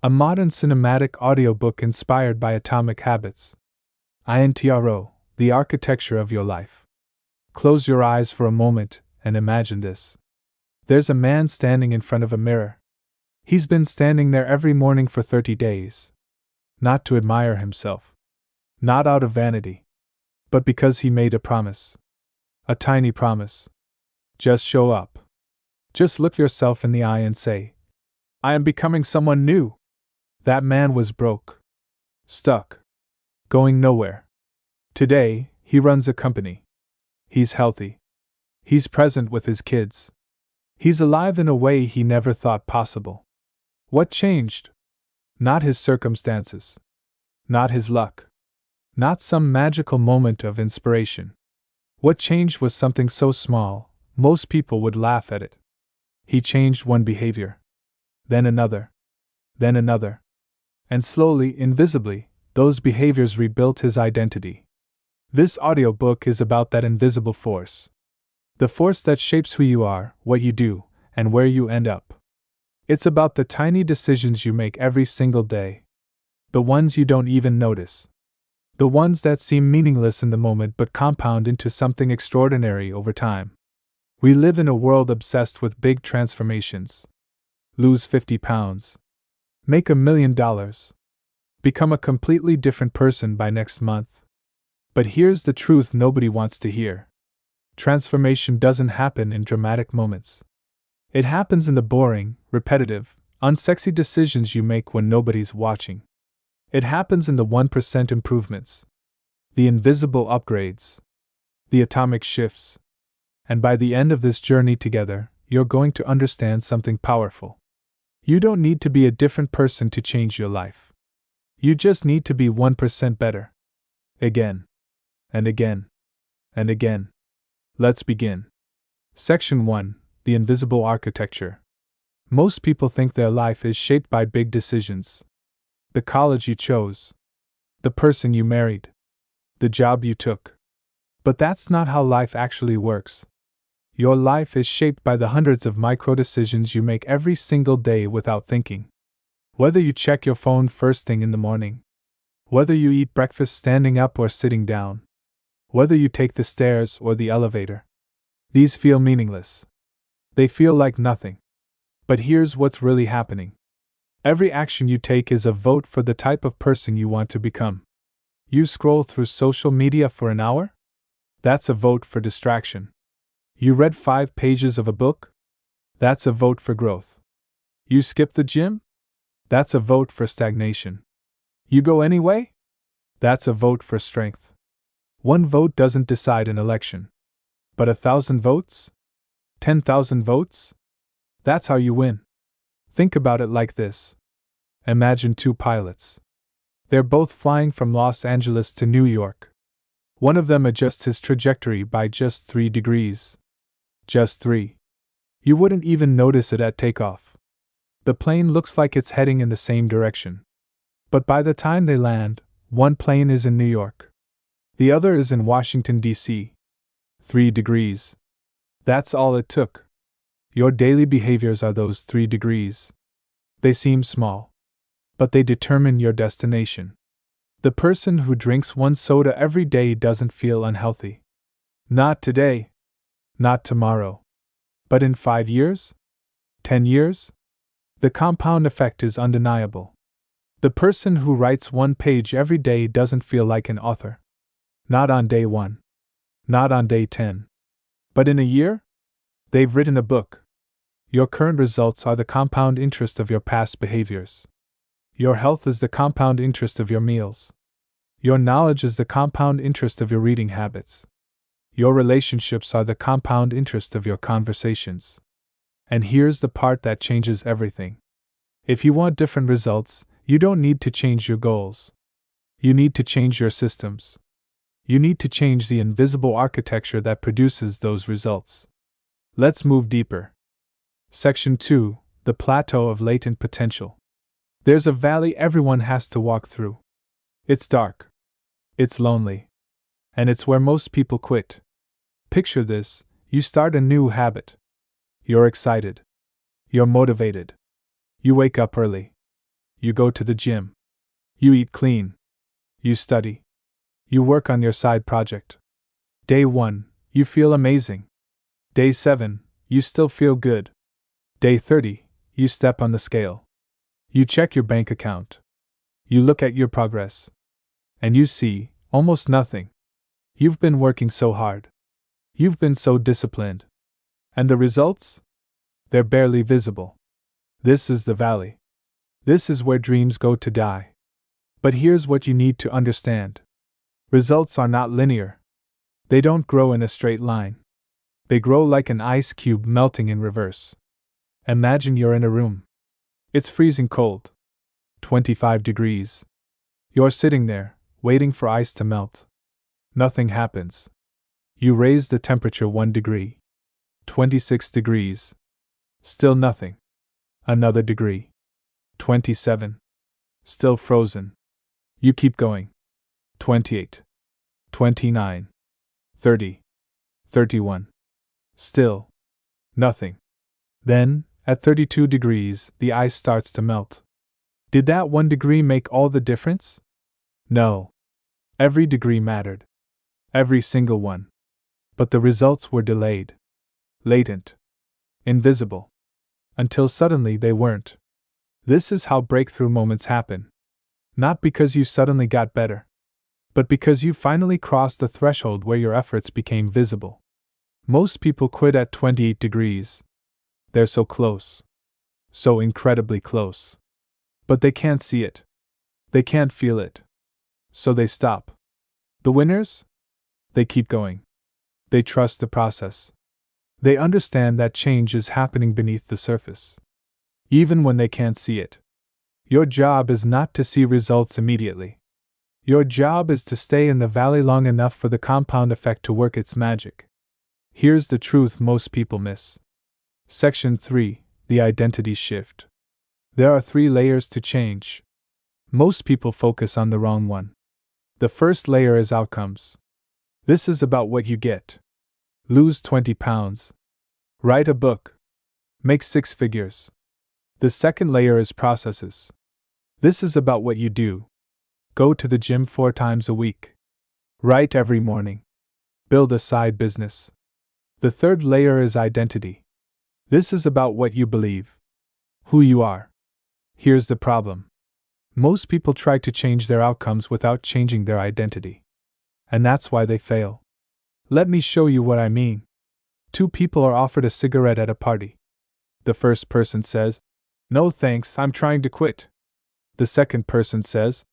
A modern cinematic audiobook inspired by atomic habits. INTRO, the architecture of your life. Close your eyes for a moment and imagine this. There's a man standing in front of a mirror. He's been standing there every morning for 30 days. Not to admire himself. Not out of vanity. But because he made a promise. A tiny promise. Just show up. Just look yourself in the eye and say, I am becoming someone new. That man was broke. Stuck. Going nowhere. Today, he runs a company. He's healthy. He's present with his kids. He's alive in a way he never thought possible. What changed? Not his circumstances. Not his luck. Not some magical moment of inspiration. What changed was something so small, most people would laugh at it. He changed one behavior. Then another. Then another. And slowly, invisibly, those behaviors rebuilt his identity. This audiobook is about that invisible force. The force that shapes who you are, what you do, and where you end up. It's about the tiny decisions you make every single day. The ones you don't even notice. The ones that seem meaningless in the moment but compound into something extraordinary over time. We live in a world obsessed with big transformations. Lose 50 pounds. Make $1 million. Become a completely different person by next month. But here's the truth nobody wants to hear. Transformation doesn't happen in dramatic moments. It happens in the boring, repetitive, unsexy decisions you make when nobody's watching. It happens in the 1% improvements. The invisible upgrades. The atomic shifts. And by the end of this journey together, you're going to understand something powerful. You don't need to be a different person to change your life. You just need to be 1% better. Again. And again. And again. Let's begin. Section 1. The Invisible Architecture. Most people think their life is shaped by big decisions. The college you chose. The person you married. The job you took. But that's not how life actually works. Your life is shaped by the hundreds of micro decisions you make every single day without thinking. Whether you check your phone first thing in the morning. Whether you eat breakfast standing up or sitting down. Whether you take the stairs or the elevator. These feel meaningless. They feel like nothing. But here's what's really happening. Every action you take is a vote for the type of person you want to become. You scroll through social media for an hour? That's a vote for distraction. You read 5 pages of a book? That's a vote for growth. You skip the gym? That's a vote for stagnation. You go anyway? That's a vote for strength. One vote doesn't decide an election. But 1,000 votes? 10,000 votes? That's how you win. Think about it like this. Imagine 2 pilots. They're both flying from Los Angeles to New York. One of them adjusts his trajectory by just 3 degrees. Just 3. You wouldn't even notice it at takeoff. The plane looks like it's heading in the same direction. But by the time they land, one plane is in New York. The other is in Washington, D.C. 3 degrees. That's all it took. Your daily behaviors are those 3 degrees. They seem small. But they determine your destination. The person who drinks 1 soda every day doesn't feel unhealthy. Not today. Not tomorrow. But in 5 years? 10 years? The compound effect is undeniable. The person who writes 1 page every day doesn't feel like an author. Not on day 1. Not on day 10. But in a year? They've written a book. Your current results are the compound interest of your past behaviors. Your health is the compound interest of your meals. Your knowledge is the compound interest of your reading habits. Your relationships are the compound interest of your conversations. And here's the part that changes everything. If you want different results, you don't need to change your goals. You need to change your systems. You need to change the invisible architecture that produces those results. Let's move deeper. Section 2. The Plateau of Latent Potential. There's a valley everyone has to walk through. It's dark. It's lonely. And it's where most people quit. Picture this: you start a new habit. You're excited. You're motivated. You wake up early. You go to the gym. You eat clean. You study. You work on your side project. Day 1, you feel amazing. Day 7, you still feel good. Day 30, you step on the scale. You check your bank account. You look at your progress. And you see almost nothing. You've been working so hard. You've been so disciplined. And the results? They're barely visible. This is the valley. This is where dreams go to die. But here's what you need to understand. Results are not linear. They don't grow in a straight line. They grow like an ice cube melting in reverse. Imagine you're in a room. It's freezing cold. 25 degrees. You're sitting there, waiting for ice to melt. Nothing happens. You raise the temperature 1 degree. 26 degrees. Still nothing. Another degree. 27. Still frozen. You keep going. 28. 29. 30. 31. Still. Nothing. Then, at 32 degrees, the ice starts to melt. Did that 1 degree make all the difference? No. Every degree mattered. Every single one. But the results were delayed. Latent. Invisible. Until suddenly they weren't. This is how breakthrough moments happen. Not because you suddenly got better, but because you finally crossed the threshold where your efforts became visible. Most people quit at 28 degrees. They're so close. So incredibly close. But they can't see it. They can't feel it. So they stop. The winners? They keep going. They trust the process. They understand that change is happening beneath the surface. Even when they can't see it. Your job is not to see results immediately. Your job is to stay in the valley long enough for the compound effect to work its magic. Here's the truth most people miss. Section 3, the identity shift. There are 3 layers to change. Most people focus on the wrong one. The first layer is outcomes. This is about what you get. Lose 20 pounds. Write a book. Make 6 figures. The second layer is processes. This is about what you do. Go to the gym 4 times a week. Write every morning. Build a side business. The third layer is identity. This is about what you believe. Who you are. Here's the problem. Most people try to change their outcomes without changing their identity. And that's why they fail. Let me show you what I mean. 2 people are offered a cigarette at a party. The first person says, "No thanks, I'm trying to quit." The second person says,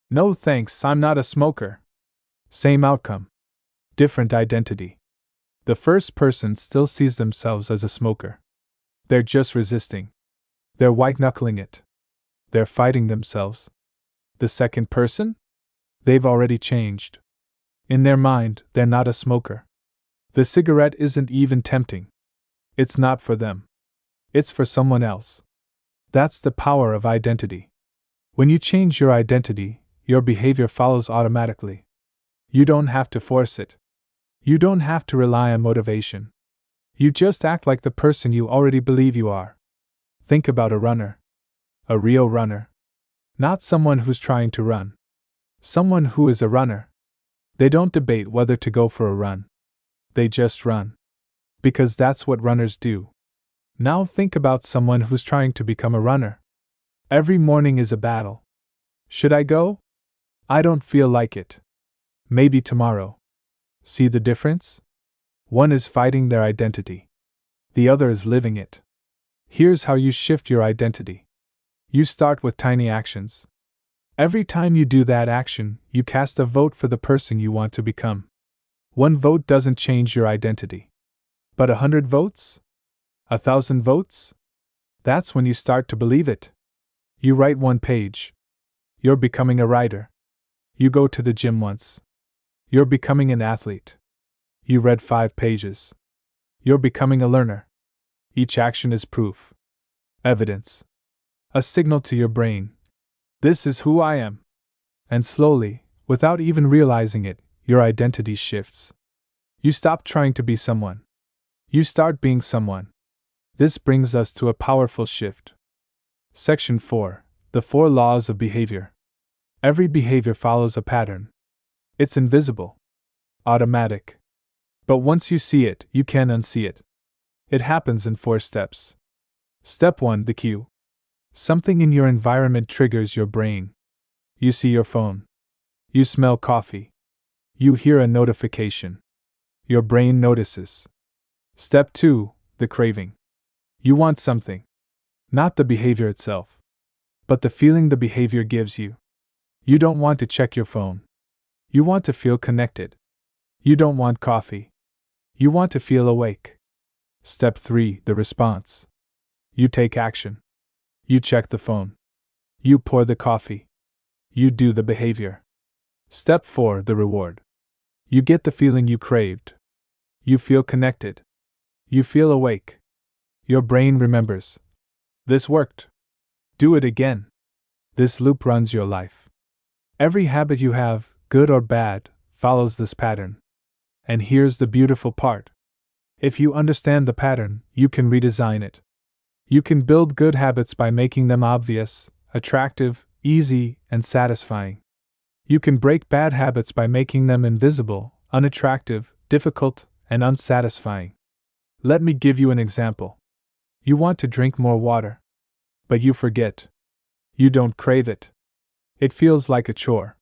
"No thanks, I'm not a smoker." Same outcome. Different identity. The first person still sees themselves as a smoker. They're just resisting. They're white-knuckling it. They're fighting themselves. The second person? They've already changed. In their mind, they're not a smoker. The cigarette isn't even tempting. It's not for them. It's for someone else. That's the power of identity. When you change your identity, your behavior follows automatically. You don't have to force it. You don't have to rely on motivation. You just act like the person you already believe you are. Think about a runner. A real runner. Not someone who's trying to run. Someone who is a runner. They don't debate whether to go for a run. They just run. Because that's what runners do. Now think about someone who's trying to become a runner. Every morning is a battle. Should I go? I don't feel like it. Maybe tomorrow. See the difference? One is fighting their identity. The other is living it. Here's how you shift your identity. You start with tiny actions. Every time you do that action, you cast a vote for the person you want to become. 1 vote doesn't change your identity. But 100 votes? 1,000 votes? That's when you start to believe it. You write 1 page. You're becoming a writer. You go to the gym once. You're becoming an athlete. You read 5 pages. You're becoming a learner. Each action is proof. Evidence. A signal to your brain. This is who I am. And slowly, without even realizing it, your identity shifts. You stop trying to be someone. You start being someone. This brings us to a powerful shift. Section 4. The 4 laws of behavior. Every behavior follows a pattern. It's invisible, automatic. But once you see it, you can unsee it. It happens in 4 steps. Step 1: the cue. Something in your environment triggers your brain. You see your phone. You smell coffee. You hear a notification. Your brain notices. Step 2: the craving. You want something. Not the behavior itself, but the feeling the behavior gives you. You don't want to check your phone. You want to feel connected. You don't want coffee. You want to feel awake. Step 3: the response. You take action. You check the phone. You pour the coffee. You do the behavior. Step 4: the reward. You get the feeling you craved. You feel connected. You feel awake. Your brain remembers. This worked. Do it again. This loop runs your life. Every habit you have, good or bad, follows this pattern. And here's the beautiful part. If you understand the pattern, you can redesign it. You can build good habits by making them obvious, attractive, easy, and satisfying. You can break bad habits by making them invisible, unattractive, difficult, and unsatisfying. Let me give you an example. You want to drink more water, but you forget. You don't crave it. It feels like a chore.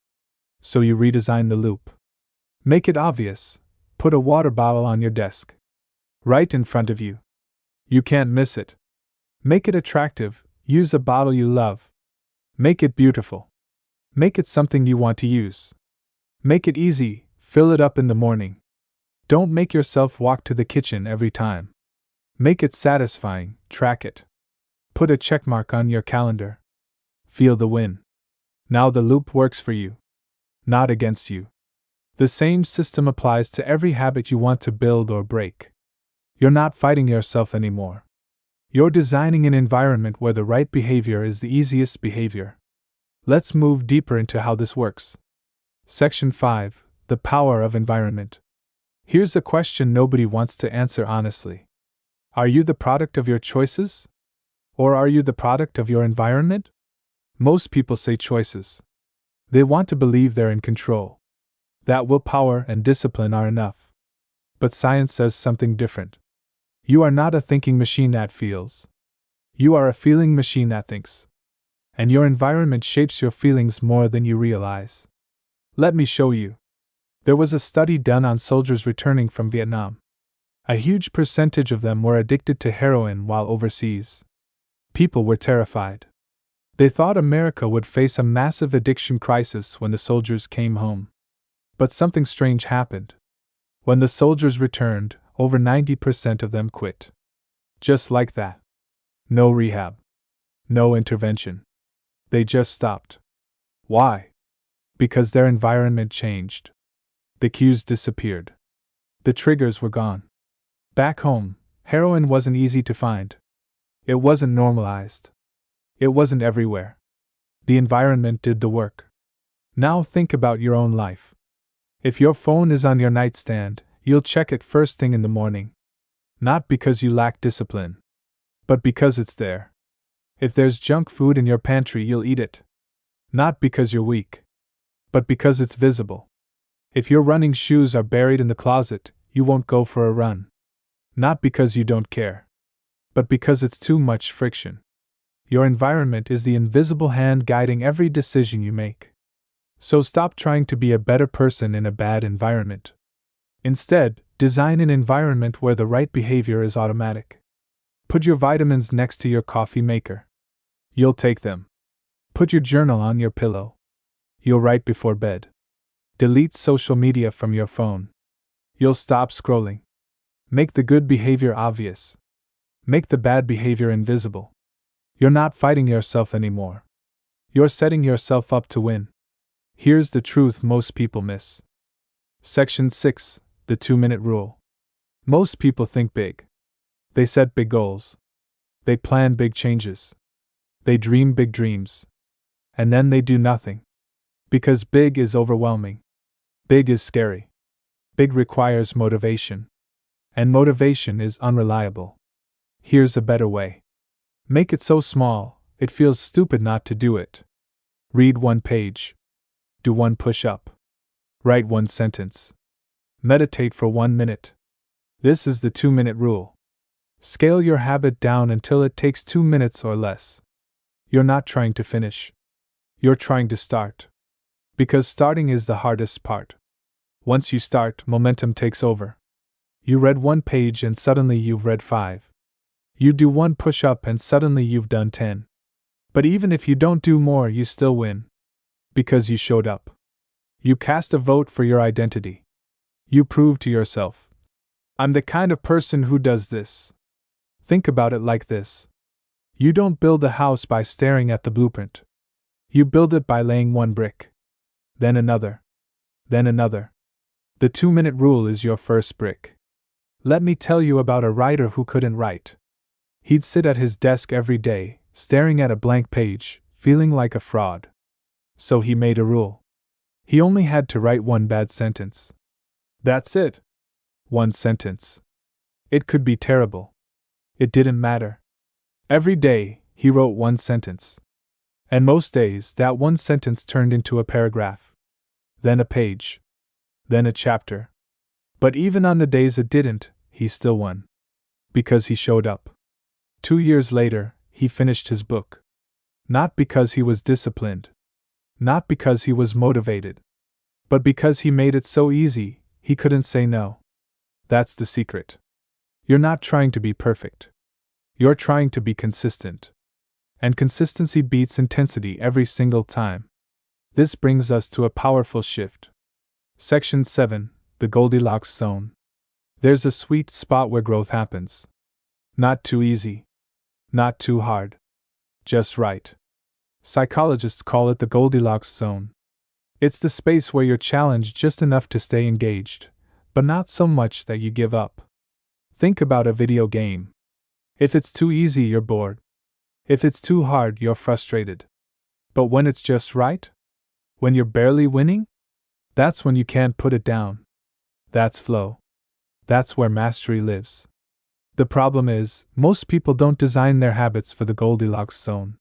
So you redesign the loop. Make it obvious. Put a water bottle on your desk, right in front of you. You can't miss it. Make it attractive. Use a bottle you love. Make it beautiful. Make it something you want to use. Make it easy. Fill it up in the morning. Don't make yourself walk to the kitchen every time. Make it satisfying. Track it. Put a checkmark on your calendar. Feel the win. Now the loop works for you, not against you. The same system applies to every habit you want to build or break. You're not fighting yourself anymore. You're designing an environment where the right behavior is the easiest behavior. Let's move deeper into how this works. Section 5: the power of environment. Here's a question nobody wants to answer honestly. Are you the product of your choices? Or are you the product of your environment? Most people say choices. They want to believe they're in control, that willpower and discipline are enough. But science says something different. You are not a thinking machine that feels. You are a feeling machine that thinks. And your environment shapes your feelings more than you realize. Let me show you. There was a study done on soldiers returning from Vietnam. A huge percentage of them were addicted to heroin while overseas. People were terrified. They thought America would face a massive addiction crisis when the soldiers came home. But something strange happened. When the soldiers returned, over 90% of them quit. Just like that. No rehab. No intervention. They just stopped. Why? Because their environment changed. The cues disappeared. The triggers were gone. Back home, heroin wasn't easy to find. It wasn't normalized. It wasn't everywhere. The environment did the work. Now think about your own life. If your phone is on your nightstand, you'll check it first thing in the morning. Not because you lack discipline, but because it's there. If there's junk food in your pantry, you'll eat it. Not because you're weak, but because it's visible. If your running shoes are buried in the closet, you won't go for a run. Not because you don't care, but because it's too much friction. Your environment is the invisible hand guiding every decision you make. So stop trying to be a better person in a bad environment. Instead, design an environment where the right behavior is automatic. Put your vitamins next to your coffee maker. You'll take them. Put your journal on your pillow. You'll write before bed. Delete social media from your phone. You'll stop scrolling. Make the good behavior obvious. Make the bad behavior invisible. You're not fighting yourself anymore. You're setting yourself up to win. Here's the truth most people miss. Section 6: the 2-minute rule. Most people think big. They set big goals. They plan big changes. They dream big dreams. And then they do nothing. Because big is overwhelming. Big is scary. Big requires motivation. And motivation is unreliable. Here's a better way. Make it so small, it feels stupid not to do it. Read one page. Do one push-up. Write one sentence. Meditate for 1 minute. This is the 2-minute rule. Scale your habit down until it takes 2 minutes or less. You're not trying to finish. You're trying to start. Because starting is the hardest part. Once you start, momentum takes over. You read 1 page and suddenly you've read 5. You do 1 push-up and suddenly you've done 10. But even if you don't do more, you still win. Because you showed up. You cast a vote for your identity. You prove to yourself, I'm the kind of person who does this. Think about it like this. You don't build a house by staring at the blueprint. You build it by laying 1 brick. Then another. Then another. The 2-minute rule is your first brick. Let me tell you about a writer who couldn't write. He'd sit at his desk every day, staring at a blank page, feeling like a fraud. So he made a rule. He only had to write 1 bad sentence. That's it. 1 sentence. It could be terrible. It didn't matter. Every day, he wrote 1 sentence. And most days, that 1 sentence turned into a paragraph. Then a page. Then a chapter. But even on the days it didn't, he still won. Because he showed up. 2 years later, he finished his book. Not because he was disciplined. Not because he was motivated. But because he made it so easy, he couldn't say no. That's the secret. You're not trying to be perfect. You're trying to be consistent. And consistency beats intensity every single time. This brings us to a powerful shift. Section 7, the Goldilocks Zone. There's a sweet spot where growth happens. Not too easy. Not too hard. Just right. Psychologists call it the Goldilocks Zone. It's the space where you're challenged just enough to stay engaged, but not so much that you give up. Think about a video game. If it's too easy, you're bored. If it's too hard, you're frustrated. But when it's just right? When you're barely winning? That's when you can't put it down. That's flow. That's where mastery lives. The problem is, most people don't design their habits for the Goldilocks zone.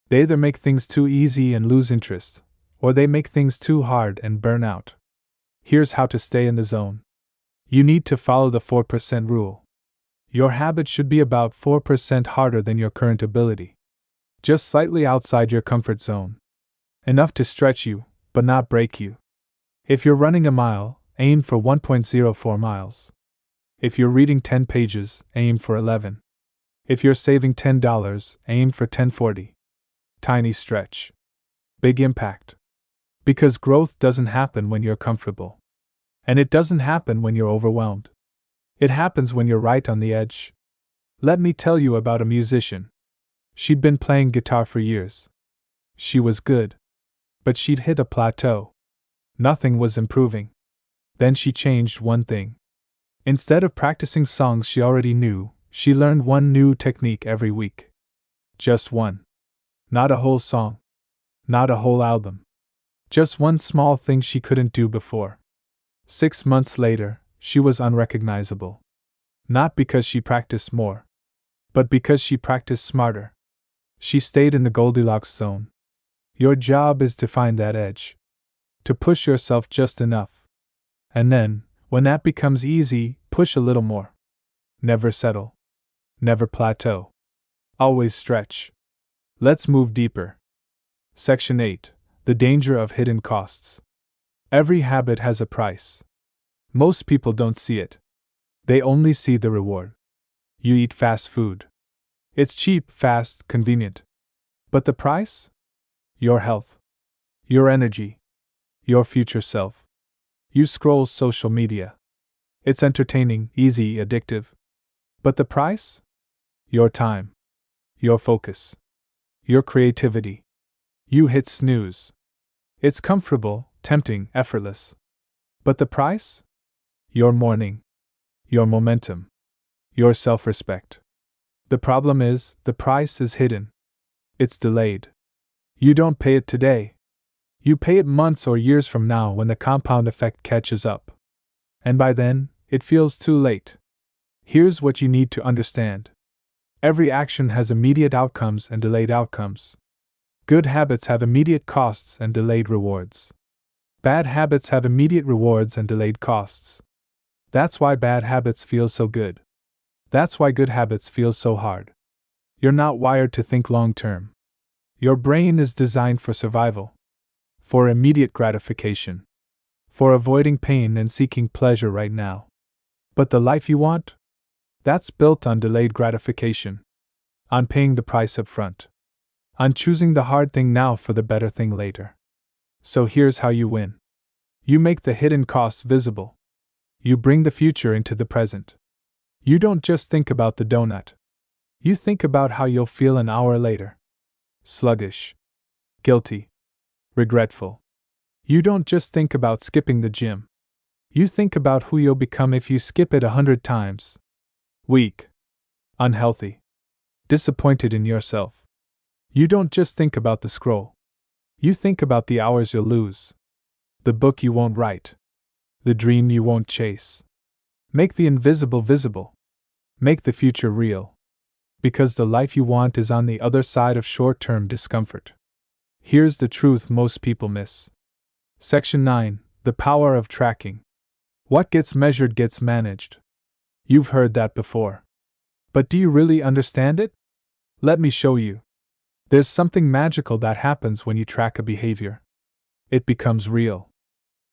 They either make things too easy and lose interest, or they make things too hard and burn out. Here's how to stay in the zone. You need to follow the 4% rule. Your habit should be about 4% harder than your current ability. Just slightly outside your comfort zone. Enough to stretch you, but not break you. If you're running a mile, aim for 1.04 miles. If you're reading 10 pages, aim for 11. If you're saving $10, aim for $10.40. Tiny stretch. Big impact. Because growth doesn't happen when you're comfortable. And it doesn't happen when you're overwhelmed. It happens when you're right on the edge. Let me tell you about a musician. She'd been playing guitar for years. She was good. But she'd hit a plateau. Nothing was improving. Then she changed one thing. Instead of practicing songs she already knew, she learned one new technique every week. Just one. Not a whole song. Not a whole album. Just one small thing she couldn't do before. 6 months later, she was unrecognizable. Not because she practiced more, but because she practiced smarter. She stayed in the Goldilocks zone. Your job is to find that edge. To push yourself just enough. And then, when that becomes easy, push a little more. Never settle. Never plateau. Always stretch. Let's move deeper. Section 8. The danger of hidden costs. Every habit has a price. Most people don't see it. They only see the reward. You eat fast food. It's cheap, fast, convenient. But the price? Your health. Your energy. Your future self. You scroll social media. It's entertaining, easy, addictive. But the price? Your time. Your focus. Your creativity. You hit snooze. It's comfortable, tempting, effortless. But the price? Your morning. Your momentum. Your self-respect. The problem is, the price is hidden. It's delayed. You don't pay it today. You pay it months or years from now when the compound effect catches up. And by then, it feels too late. Here's what you need to understand. Every action has immediate outcomes and delayed outcomes. Good habits have immediate costs and delayed rewards. Bad habits have immediate rewards and delayed costs. That's why bad habits feel so good. That's why good habits feel so hard. You're not wired to think long term. Your brain is designed for survival, for immediate gratification, for avoiding pain and seeking pleasure right now. But the life you want? That's built on delayed gratification, on paying the price up front, on choosing the hard thing now for the better thing later. So here's how you win. You make the hidden costs visible. You bring the future into the present. You don't just think about the donut. You think about how you'll feel an hour later. Sluggish. Guilty. Regretful. You don't just think about skipping the gym. You think about who you'll become if you skip it 100 times. Weak. Unhealthy. Disappointed in yourself. You don't just think about the scroll. You think about the hours you'll lose. The book you won't write. The dream you won't chase. Make the invisible visible. Make the future real. Because the life you want is on the other side of short-term discomfort. Here's the truth most people miss. Section 9. The power of tracking. What gets measured gets managed. You've heard that before. But do you really understand it? Let me show you. There's something magical that happens when you track a behavior. It becomes real.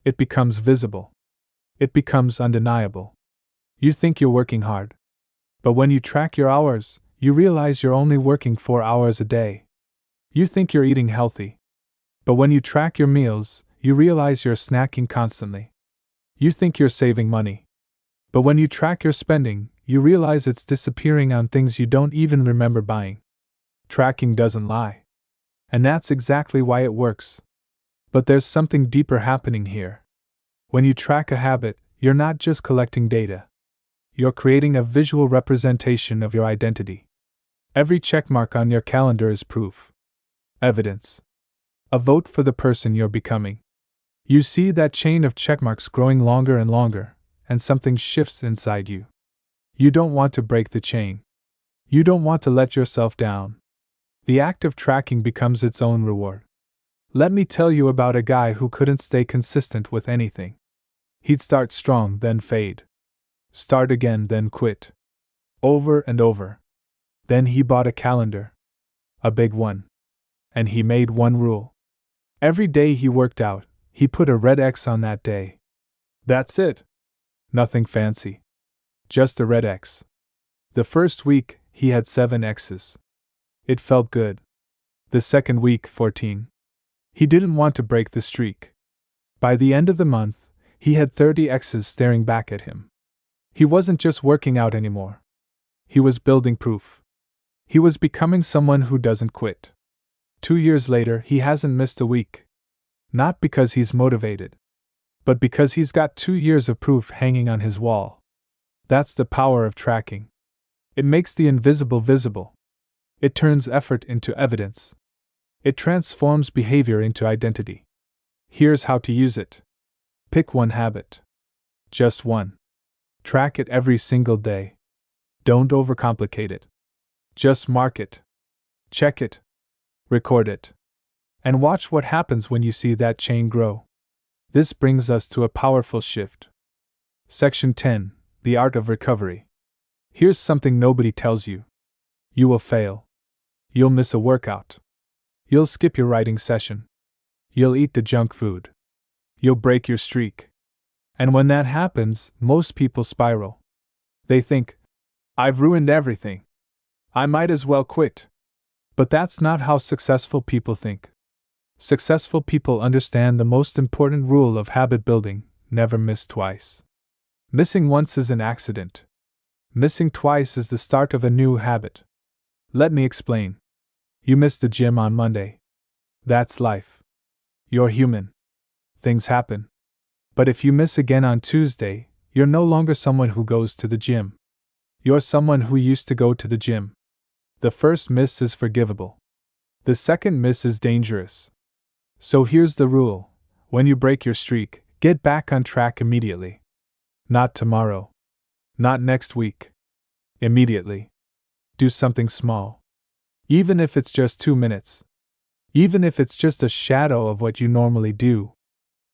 It becomes visible. It becomes undeniable. You think you're working hard. But when you track your hours, you realize you're only working 4 hours a day. You think you're eating healthy. But when you track your meals, you realize you're snacking constantly. You think you're saving money. But when you track your spending, you realize it's disappearing on things you don't even remember buying. Tracking doesn't lie. And that's exactly why it works. But there's something deeper happening here. When you track a habit, you're not just collecting data. You're creating a visual representation of your identity. Every checkmark on your calendar is proof. Evidence. A vote for the person you're becoming. You see that chain of checkmarks growing longer and longer, and something shifts inside you. You don't want to break the chain. You don't want to let yourself down. The act of tracking becomes its own reward. Let me tell you about a guy who couldn't stay consistent with anything. He'd start strong, then fade. Start again, then quit. Over and over. Then he bought a calendar. A big one. And he made one rule. Every day he worked out, he put a red X on that day. That's it. Nothing fancy. Just a red X. The first week, he had 7 X's. It felt good. The second week, 14. He didn't want to break the streak. By the end of the month, he had 30 X's staring back at him. He wasn't just working out anymore. He was building proof. He was becoming someone who doesn't quit. 2 years later, he hasn't missed a week. Not because he's motivated, but because he's got 2 years of proof hanging on his wall. That's the power of tracking. It makes the invisible visible. It turns effort into evidence. It transforms behavior into identity. Here's how to use it. Pick one habit. Just one. Track it every single day. Don't overcomplicate it. Just mark it. Check it. Record it. And watch what happens when you see that chain grow. This brings us to a powerful shift. Section 10. The Art of Recovery. Here's something nobody tells you. You will fail. You'll miss a workout. You'll skip your writing session. You'll eat the junk food. You'll break your streak. And when that happens, most people spiral. They think, I've ruined everything. I might as well quit. But that's not how successful people think. Successful people understand the most important rule of habit building: never miss twice. Missing once is an accident. Missing twice is the start of a new habit. Let me explain. You missed the gym on Monday. That's life. You're human. Things happen. But if you miss again on Tuesday, you're no longer someone who goes to the gym. You're someone who used to go to the gym. The first miss is forgivable. The second miss is dangerous. So here's the rule: when you break your streak, get back on track immediately. Not tomorrow. Not next week. Immediately. Do something small. Even if it's just 2 minutes. Even if it's just a shadow of what you normally do.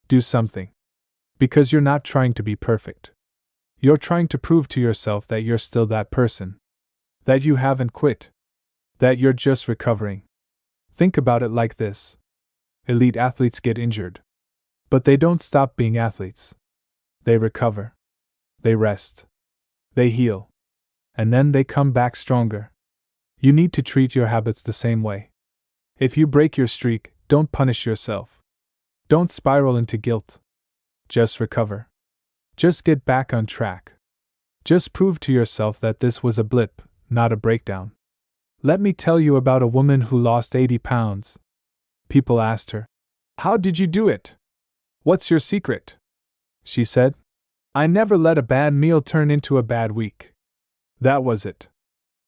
Do something. Because you're not trying to be perfect. You're trying to prove to yourself that you're still that person. That you haven't quit. That you're just recovering. Think about it like this. Elite athletes get injured. But they don't stop being athletes. They recover. They rest. They heal. And then they come back stronger. You need to treat your habits the same way. If you break your streak, don't punish yourself. Don't spiral into guilt. Just recover. Just get back on track. Just prove to yourself that this was a blip, not a breakdown. Let me tell you about a woman who lost 80 pounds. People asked her, "How did you do it? What's your secret?" She said, "I never let a bad meal turn into a bad week." That was it.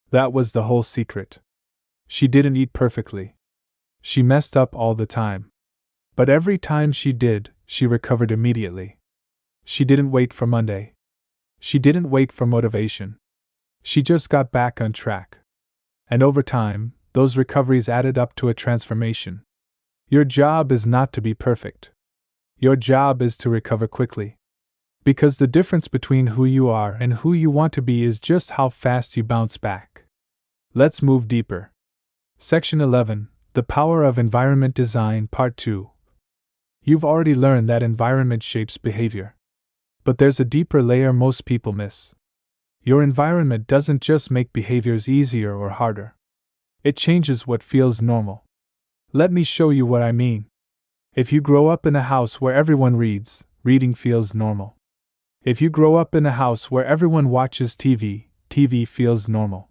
That was the whole secret. She didn't eat perfectly. She messed up all the time. But every time she did, she recovered immediately. She didn't wait for Monday. She didn't wait for motivation. She just got back on track. And over time, those recoveries added up to a transformation. Your job is not to be perfect. Your job is to recover quickly. Because the difference between who you are and who you want to be is just how fast you bounce back. Let's move deeper. Section 11, The Power of Environment Design, Part 2. You've already learned that environment shapes behavior. But there's a deeper layer most people miss. Your environment doesn't just make behaviors easier or harder. It changes what feels normal. Let me show you what I mean. If you grow up in a house where everyone reads, reading feels normal. If you grow up in a house where everyone watches TV, TV feels normal.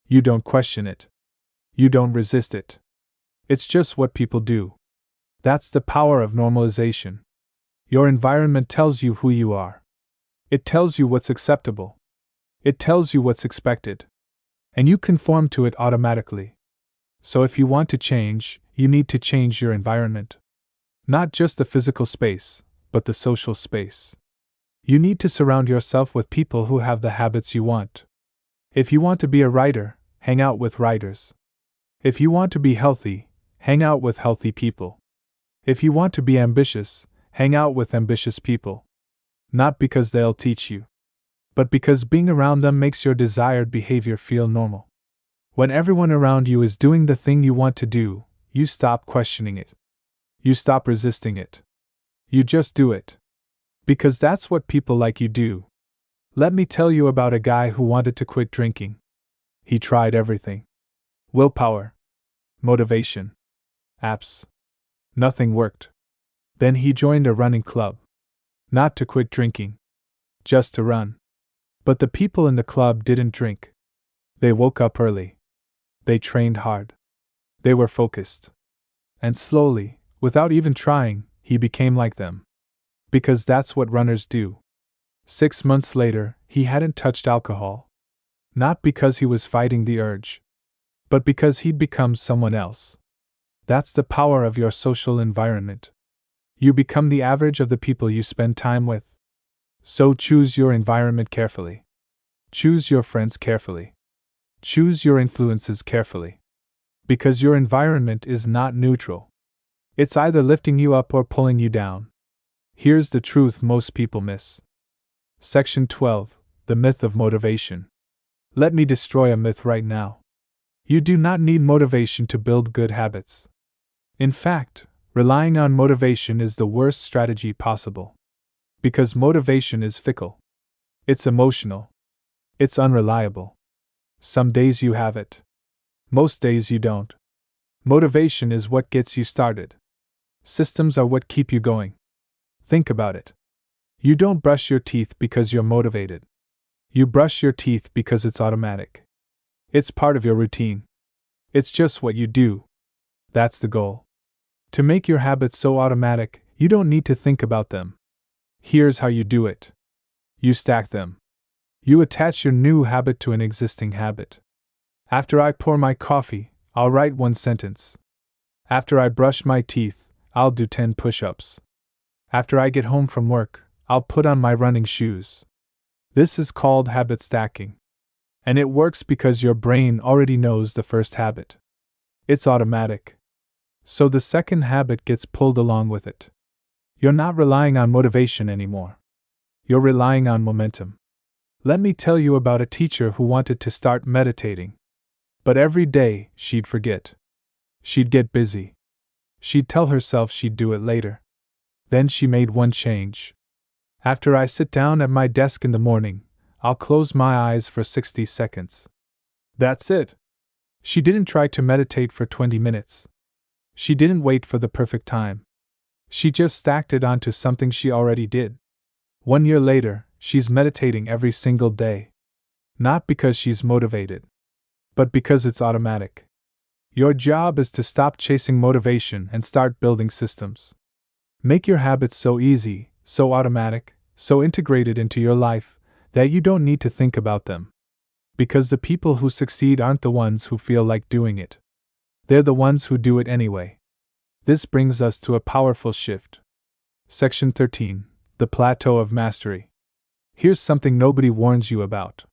You don't question it. You don't resist it. It's just what people do. That's the power of normalization. Your environment tells you who you are. It tells you what's acceptable. It tells you what's expected. And you conform to it automatically. So if you want to change, you need to change your environment. Not just the physical space, but the social space. You need to surround yourself with people who have the habits you want. If you want to be a writer, hang out with writers. If you want to be healthy, hang out with healthy people. If you want to be ambitious, hang out with ambitious people. Not because they'll teach you, but because being around them makes your desired behavior feel normal. When everyone around you is doing the thing you want to do, you stop questioning it. You stop resisting it. You just do it. Because that's what people like you do. Let me tell you about a guy who wanted to quit drinking. He tried everything. Willpower. Motivation. Apps. Nothing worked. Then he joined a running club. Not to quit drinking. Just to run. But the people in the club didn't drink. They woke up early. They trained hard. They were focused. And slowly, without even trying, he became like them. Because that's what runners do. 6 months later, he hadn't touched alcohol. Not because he was fighting the urge, but because he'd become someone else. That's the power of your social environment. You become the average of the people you spend time with. So choose your environment carefully. Choose your friends carefully. Choose your influences carefully. Because your environment is not neutral. It's either lifting you up or pulling you down. Here's the truth most people miss. Section 12, The Myth of Motivation. Let me destroy a myth right now. You do not need motivation to build good habits. In fact, relying on motivation is the worst strategy possible. Because motivation is fickle. It's emotional. It's unreliable. Some days you have it. Most days you don't. Motivation is what gets you started. Systems are what keep you going. Think about it. You don't brush your teeth because you're motivated. You brush your teeth because it's automatic. It's part of your routine. It's just what you do. That's the goal. To make your habits so automatic, you don't need to think about them. Here's how you do it. You stack them. You attach your new habit to an existing habit. After I pour my coffee, I'll write 1 sentence. After I brush my teeth, I'll do 10 push-ups. After I get home from work, I'll put on my running shoes. This is called habit stacking. And it works because your brain already knows the first habit. It's automatic. So the second habit gets pulled along with it. You're not relying on motivation anymore. You're relying on momentum. Let me tell you about a teacher who wanted to start meditating. But every day, she'd forget. She'd get busy. She'd tell herself she'd do it later. Then she made one change. After I sit down at my desk in the morning, I'll close my eyes for 60 seconds. That's it. She didn't try to meditate for 20 minutes. She didn't wait for the perfect time. She just stacked it onto something she already did. 1 year later, she's meditating every single day. Not because she's motivated, but because it's automatic. Your job is to stop chasing motivation and start building systems. Make your habits so easy, so automatic, so integrated into your life, that you don't need to think about them. Because the people who succeed aren't the ones who feel like doing it. They're the ones who do it anyway. This brings us to a powerful shift. Section 13. The Plateau of Mastery. Here's something nobody warns you about.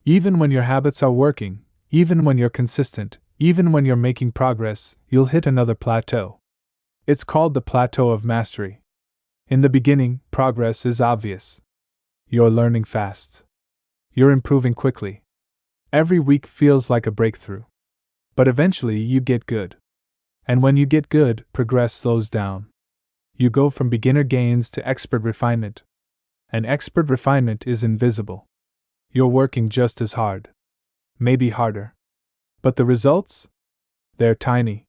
Even when your habits are working, even when you're consistent, even when you're making progress, you'll hit another plateau. It's called the Plateau of Mastery. In the beginning, progress is obvious. You're learning fast. You're improving quickly. Every week feels like a breakthrough. But eventually you get good. And when you get good, progress slows down. You go from beginner gains to expert refinement. And expert refinement is invisible. You're working just as hard. Maybe harder. But the results? They're tiny.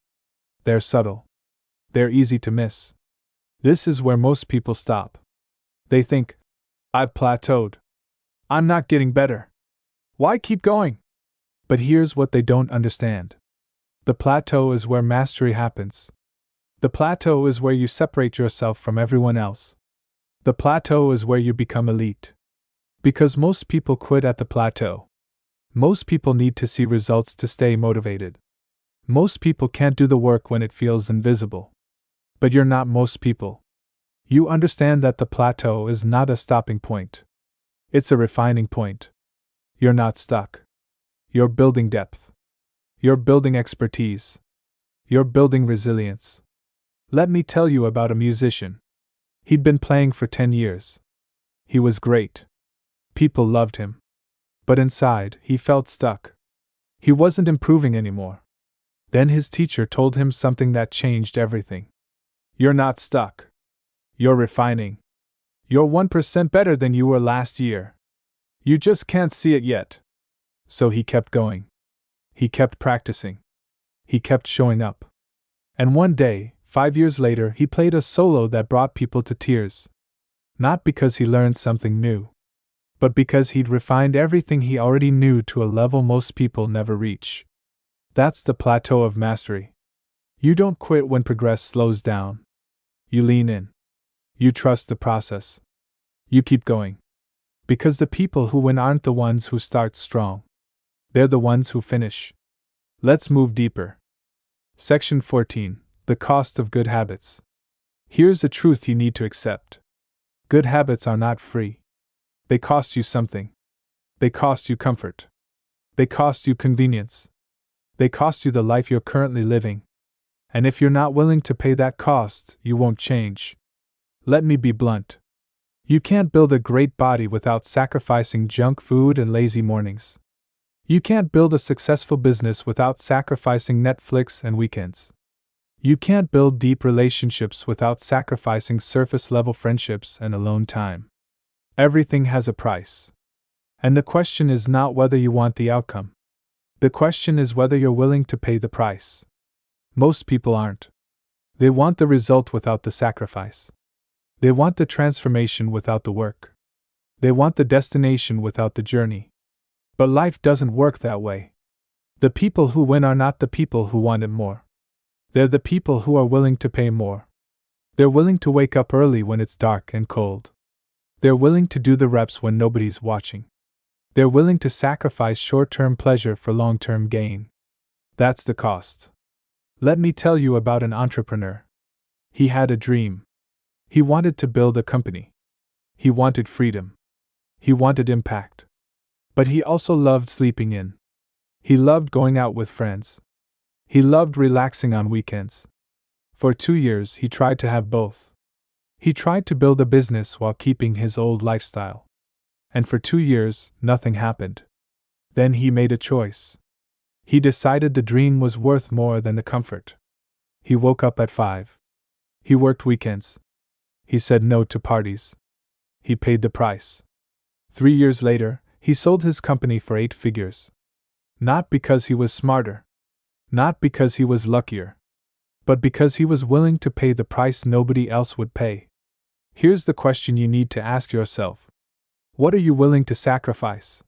They're subtle. They're easy to miss. This is where most people stop. They think, I've plateaued. I'm not getting better. Why keep going? But here's what they don't understand. The plateau is where mastery happens. The plateau is where you separate yourself from everyone else. The plateau is where you become elite. Because most people quit at the plateau. Most people need to see results to stay motivated. Most people can't do the work when it feels invisible. But you're not most people. You understand that the plateau is not a stopping point. It's a refining point. You're not stuck. You're building depth. You're building expertise. You're building resilience. Let me tell you about a musician. He'd been playing for 10 years. He was great. People loved him. But inside, he felt stuck. He wasn't improving anymore. Then his teacher told him something that changed everything. You're not stuck. You're refining. You're 1% better than you were last year. You just can't see it yet. So he kept going. He kept practicing. He kept showing up. And one day, 5 years later, he played a solo that brought people to tears. Not because he learned something new, but because he'd refined everything he already knew to a level most people never reach. That's the plateau of mastery. You don't quit when progress slows down. You lean in. You trust the process. You keep going. Because the people who win aren't the ones who start strong. They're the ones who finish. Let's move deeper. Section 14. The Cost of Good Habits. Here's a truth you need to accept. Good habits are not free. They cost you something. They cost you comfort. They cost you convenience. They cost you the life you're currently living. And if you're not willing to pay that cost, you won't change. Let me be blunt. You can't build a great body without sacrificing junk food and lazy mornings. You can't build a successful business without sacrificing Netflix and weekends. You can't build deep relationships without sacrificing surface-level friendships and alone time. Everything has a price. And the question is not whether you want the outcome. The question is whether you're willing to pay the price. Most people aren't. They want the result without the sacrifice. They want the transformation without the work. They want the destination without the journey. But life doesn't work that way. The people who win are not the people who want it more. They're the people who are willing to pay more. They're willing to wake up early when it's dark and cold. They're willing to do the reps when nobody's watching. They're willing to sacrifice short-term pleasure for long-term gain. That's the cost. Let me tell you about an entrepreneur. He had a dream. He wanted to build a company. He wanted freedom. He wanted impact. But he also loved sleeping in. He loved going out with friends. He loved relaxing on weekends. For 2 years, he tried to have both. He tried to build a business while keeping his old lifestyle. And for 2 years, nothing happened. Then he made a choice. He decided the dream was worth more than the comfort. He woke up at 5. He worked weekends. He said no to parties. He paid the price. 3 years later, he sold his company for 8 figures. Not because he was smarter. Not because he was luckier. But because he was willing to pay the price nobody else would pay. Here's the question you need to ask yourself. What are you willing to sacrifice?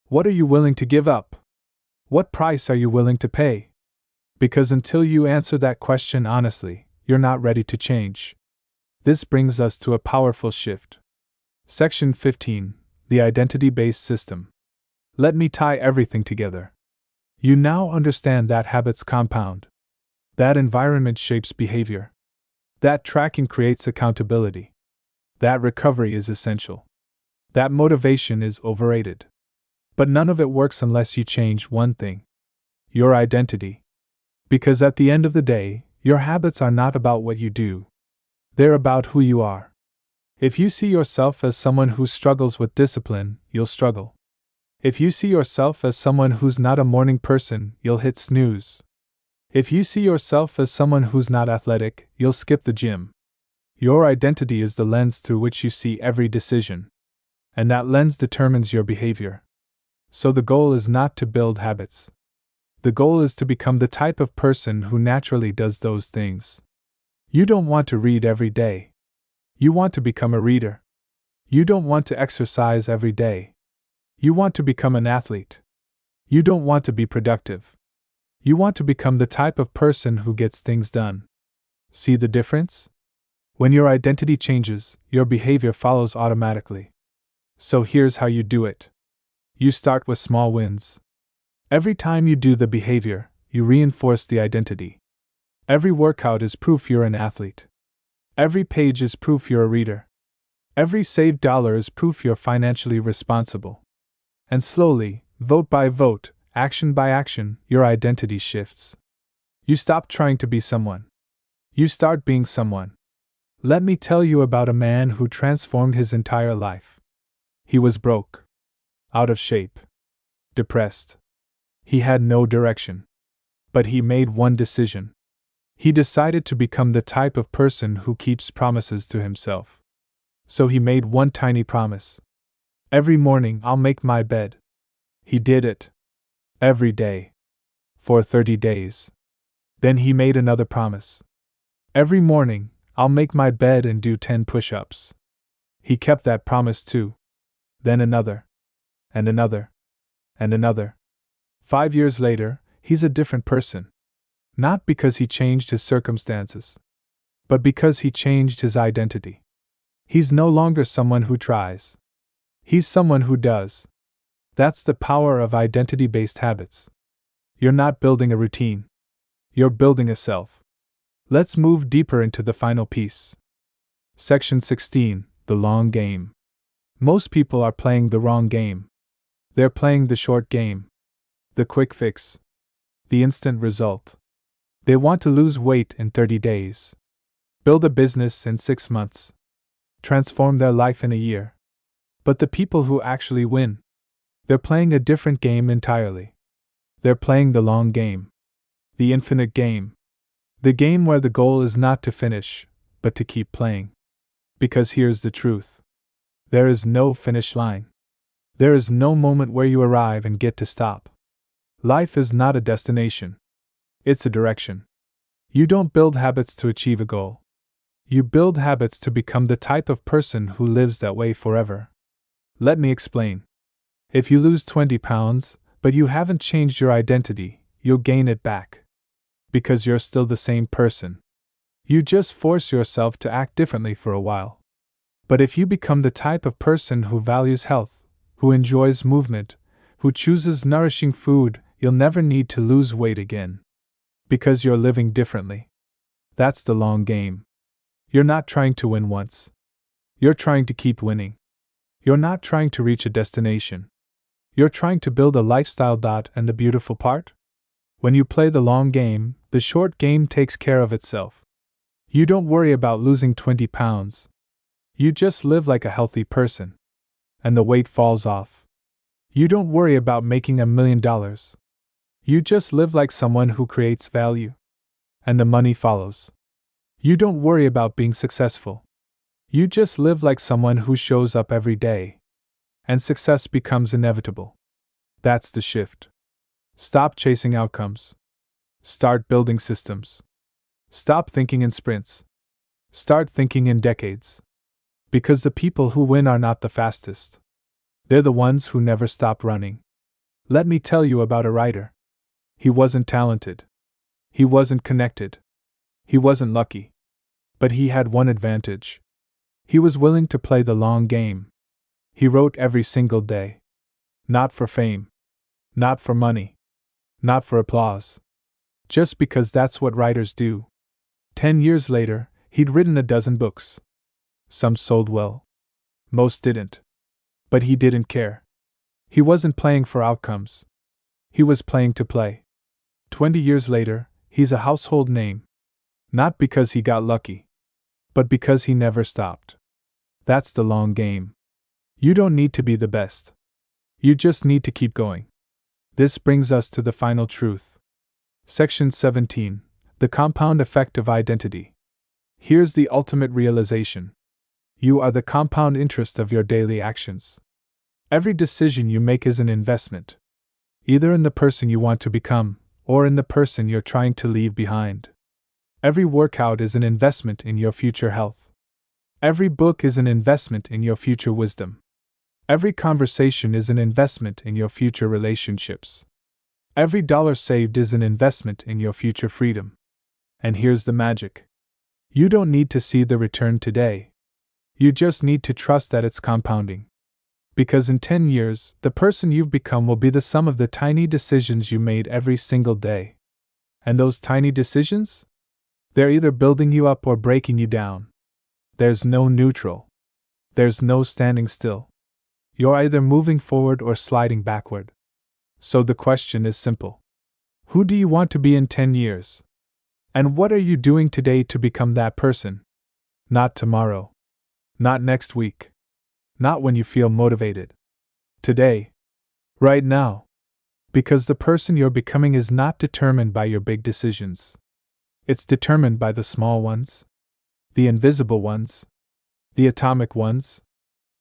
What are you willing to give up? What price are you willing to pay? Because until you answer that question honestly, you're not ready to change. This brings us to a powerful shift. Section 15, the identity-based system. Let me tie everything together. You now understand that habits compound. That environment shapes behavior. That tracking creates accountability. That recovery is essential. That motivation is overrated. But none of it works unless you change one thing: your identity. Because at the end of the day, your habits are not about what you do. They're about who you are. If you see yourself as someone who struggles with discipline, you'll struggle. If you see yourself as someone who's not a morning person, you'll hit snooze. If you see yourself as someone who's not athletic, you'll skip the gym. Your identity is the lens through which you see every decision. And that lens determines your behavior. So the goal is not to build habits. The goal is to become the type of person who naturally does those things. You don't want to read every day. You want to become a reader. You don't want to exercise every day. You want to become an athlete. You don't want to be productive. You want to become the type of person who gets things done. See the difference? When your identity changes, your behavior follows automatically. So here's how you do it. You start with small wins. Every time you do the behavior, you reinforce the identity. Every workout is proof you're an athlete. Every page is proof you're a reader. Every saved dollar is proof you're financially responsible. And slowly, vote by vote, action by action, your identity shifts. You stop trying to be someone. You start being someone. Let me tell you about a man who transformed his entire life. He was broke, out of shape, depressed. He had no direction. But he made one decision. He decided to become the type of person who keeps promises to himself. So he made one tiny promise. Every morning I'll make my bed. He did it. Every day. For 30 days. Then he made another promise. Every morning, I'll make my bed and do 10 push-ups. He kept that promise too. Then another. And another. And another. 5 years later, he's a different person. Not because he changed his circumstances, but because he changed his identity. He's no longer someone who tries. He's someone who does. That's the power of identity-based habits. You're not building a routine. You're building a self. Let's move deeper into the final piece. Section 16, the long game. Most people are playing the wrong game. They're playing the short game. The quick fix. The instant result. They want to lose weight in 30 days. Build a business in 6 months. Transform their life in a year. But the people who actually win, they're playing a different game entirely. They're playing the long game. The infinite game. The game where the goal is not to finish, but to keep playing. Because here's the truth. There is no finish line. There is no moment where you arrive and get to stop. Life is not a destination. It's a direction. You don't build habits to achieve a goal. You build habits to become the type of person who lives that way forever. Let me explain. If you lose 20 pounds, but you haven't changed your identity, you'll gain it back. Because you're still the same person. You just force yourself to act differently for a while. But if you become the type of person who values health, who enjoys movement, who chooses nourishing food, you'll never need to lose weight again. Because you're living differently. That's the long game. You're not trying to win once. You're trying to keep winning. You're not trying to reach a destination. You're trying to build a lifestyle. And the beautiful part? When you play the long game, the short game takes care of itself. You don't worry about losing 20 pounds. You just live like a healthy person. And the weight falls off. You don't worry about making $1 million. You just live like someone who creates value. And the money follows. You don't worry about being successful. You just live like someone who shows up every day. And success becomes inevitable. That's the shift. Stop chasing outcomes. Start building systems. Stop thinking in sprints. Start thinking in decades. Because the people who win are not the fastest. They're the ones who never stop running. Let me tell you about a writer. He wasn't talented. He wasn't connected. He wasn't lucky. But he had one advantage. He was willing to play the long game. He wrote every single day. Not for fame. Not for money. Not for applause. Just because that's what writers do. 10 years later, he'd written a dozen books. Some sold well. Most didn't. But he didn't care. He wasn't playing for outcomes. He was playing to play. 20 years later, he's a household name. Not because he got lucky. But because he never stopped. That's the long game. You don't need to be the best. You just need to keep going. This brings us to the final truth. Section 17. The compound effect of identity. Here's the ultimate realization. You are the compound interest of your daily actions. Every decision you make is an investment. Either in the person you want to become, or in the person you're trying to leave behind. Every workout is an investment in your future health. Every book is an investment in your future wisdom. Every conversation is an investment in your future relationships. Every dollar saved is an investment in your future freedom. And here's the magic. You don't need to see the return today. You just need to trust that it's compounding. Because in 10 years, the person you've become will be the sum of the tiny decisions you made every single day. And those tiny decisions? They're either building you up or breaking you down. There's no neutral. There's no standing still. You're either moving forward or sliding backward. So the question is simple. Who do you want to be in 10 years? And what are you doing today to become that person? Not tomorrow. Not next week. Not when you feel motivated. Today. Right now. Because the person you're becoming is not determined by your big decisions. It's determined by the small ones. The invisible ones. The atomic ones.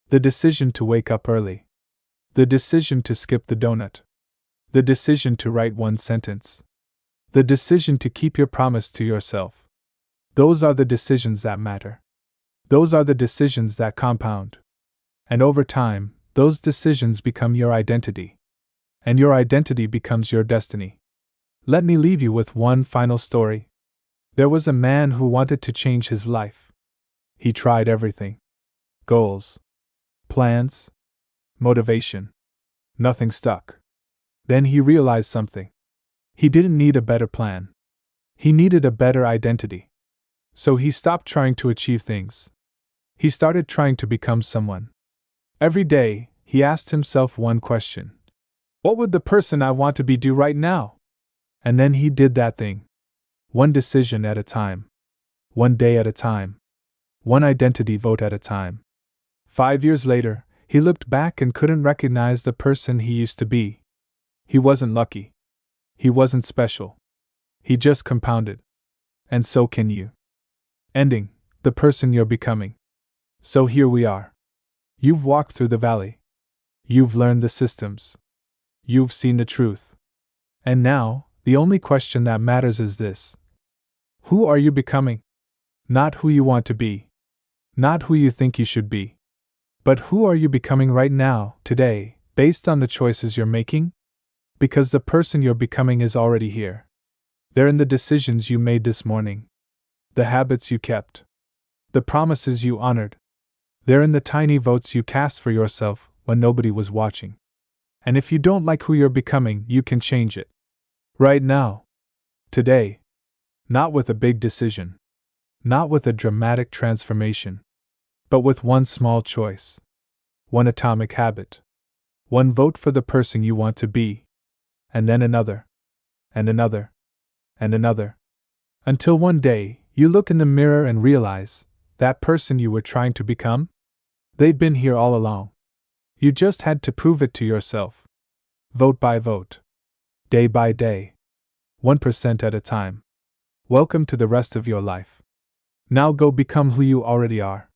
The decision to wake up early. The decision to skip the donut. The decision to write one sentence. The decision to keep your promise to yourself. Those are the decisions that matter. Those are the decisions that compound. And over time, those decisions become your identity. And your identity becomes your destiny. Let me leave you with one final story. There was a man who wanted to change his life. He tried everything. Goals. Plans. Motivation. Nothing stuck. Then he realized something. He didn't need a better plan. He needed a better identity. So he stopped trying to achieve things. He started trying to become someone. Every day, he asked himself one question. What would the person I want to be do right now? And then he did that thing. One decision at a time. One day at a time. One identity vote at a time. 5 years later, he looked back and couldn't recognize the person he used to be. He wasn't lucky. He wasn't special. He just compounded. And so can you. Ending, the person you're becoming. So here we are. You've walked through the valley. You've learned the systems. You've seen the truth. And now, the only question that matters is this. Who are you becoming? Not who you want to be. Not who you think you should be. But who are you becoming right now, today, based on the choices you're making? Because the person you're becoming is already here. They're in the decisions you made this morning. The habits you kept. The promises you honored. They're in the tiny votes you cast for yourself when nobody was watching. And if you don't like who you're becoming, you can change it. Right now. Today. Not with a big decision. Not with a dramatic transformation. But with one small choice. One atomic habit. One vote for the person you want to be, and then another, and another, and another. Until one day, you look in the mirror and realize that person you were trying to become? They'd been here all along. You just had to prove it to yourself. Vote by vote. Day by day. 1% at a time. Welcome to the rest of your life. Now go become who you already are.